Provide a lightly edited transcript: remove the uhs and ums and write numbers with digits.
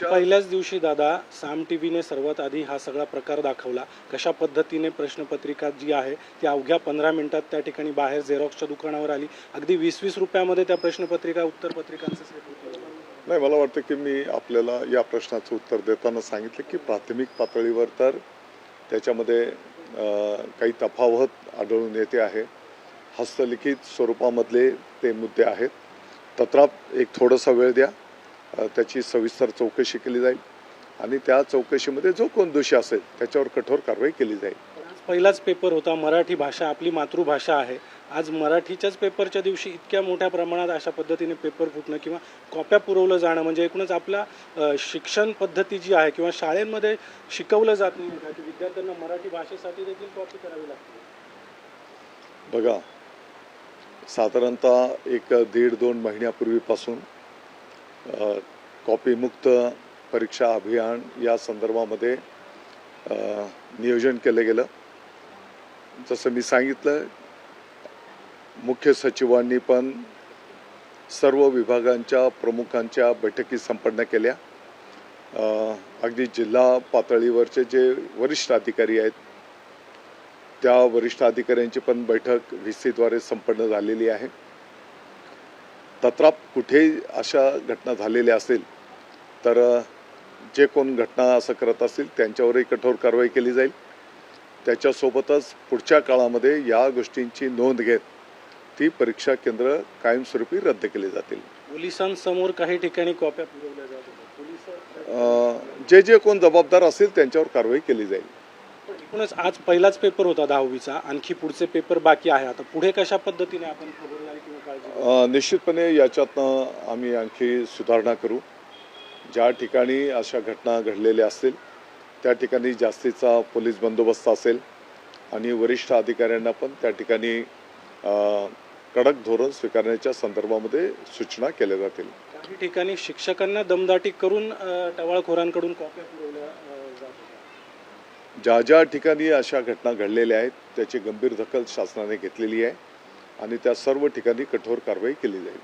पहिल्याच दिवशी दादा साम टीव्हीने सर्वात आधी हा सगळा प्रकार दाखवला. कशा पद्धतीने प्रश्नपत्रिका जी आहे ती अवघ्या 15 मिनिटात त्या ठिकाणी बाहेर झेरॉक्सच्या दुकानावर आली. अगदी 20-20 रुपयामध्ये त्या प्रश्नपत्रिका उत्तरपत्रिकांचं सेट होतं. नाही, मला वाटतं की मी आपल्याला या प्रश्नाचं उत्तर देताना सांगितलं की प्राथमिक पातळीवर तर त्याच्यामध्ये काही तफावत आढळून येते आहे. हस्तलिखित स्वरूपामधले ते मुद्दे आहेत. तत्राप एक थोडासा वेळ द्या, त्याची सविस्तर चौकशी केली जाईल आणि त्या चौकशीमध्ये जो कोण दोषी असेल त्याच्यावर कठोर कारवाई केली जाईल. पहिलाच पेपर होता. मराठी भाषा आपली मातृभाषा आहे. आज मराठीच्याच पेपरच्या दिवशी इतक्या मोठ्या प्रमाणात अशा पद्धतीने पेपर फुटणं किंवा कॉप्या पुरवलं जाणं म्हणजे एकूणच आपला शिक्षण पद्धती जी आहे किंवा शाळेमध्ये शिकवलं जात नाही का की विद्यार्थ्यांना मराठी भाषेसाठी देखील कॉपी करावी लागते. बघा, साधारणतः 1-1.5-2 महिन्यापूर्वीपासून कॉपीमुक्त परीक्षा अभियान या संदर्भामध्ये नियोजन केलं गेलं. जसं मी सांगितलं, मुख्य सचिवांनी पण सर्व विभागांच्या प्रमुखांच्या बैठकी संपन्न केल्या. अगदी जिल्हा पातळीवरचे जे वरिष्ठ अधिकारी आहेत त्या वरिष्ठ अधिकाऱ्यांची पण बैठक VC द्वारे संपन्न झालेली आहे. तत्राप कुठेही अशा घटना झालेल्या असेल तर जे कोण घटना असं करत असतील त्यांच्यावरही कठोर कारवाई केली जाईल. त्याच्यासोबतच पुढच्या काळामध्ये या गोष्टींची नोंद घेत ती परीक्षा केंद्र कायमस्वरूपी रद्द केली जातील. पोलिसांसमोर काही ठिकाणी कॉप्या पुरवल्या जात होत्या. जे कोण जबाबदार असेल त्यांच्यावर कारवाई केली जाईल. एकूणच आज पहिलाच पेपर होता 10वीचा. आणखी पुढचे पेपर बाकी आहे. आता पुढे कशा पद्धतीने आपण खबरदारी किंवा काळजी? निश्चितपणे याच्यातनं आम्ही आणखी सुधारणा करू. ज्या ठिकाणी अशा घटना घडलेल्या असतील त्या ठिकाणी जास्तीचा पोलीस बंदोबस्त असेल आणि वरिष्ठ अधिकाऱ्यांना पण त्या ठिकाणी कडक धोरण स्वीकारण्याच्या संदर्भामध्ये सूचना केल्या जातील. काही ठिकाणी शिक्षकांना दमदाटी करून टवाळखोरांकडून कॉप्या पुरवल्या जात. ज्या ठिकाणी अशा घटना घडलेल्या आहेत त्याची गंभीर दखल शासनाने घेतलेली आहे आणि त्या सर्व ठिकाणी कठोर कारवाई केली जाईल.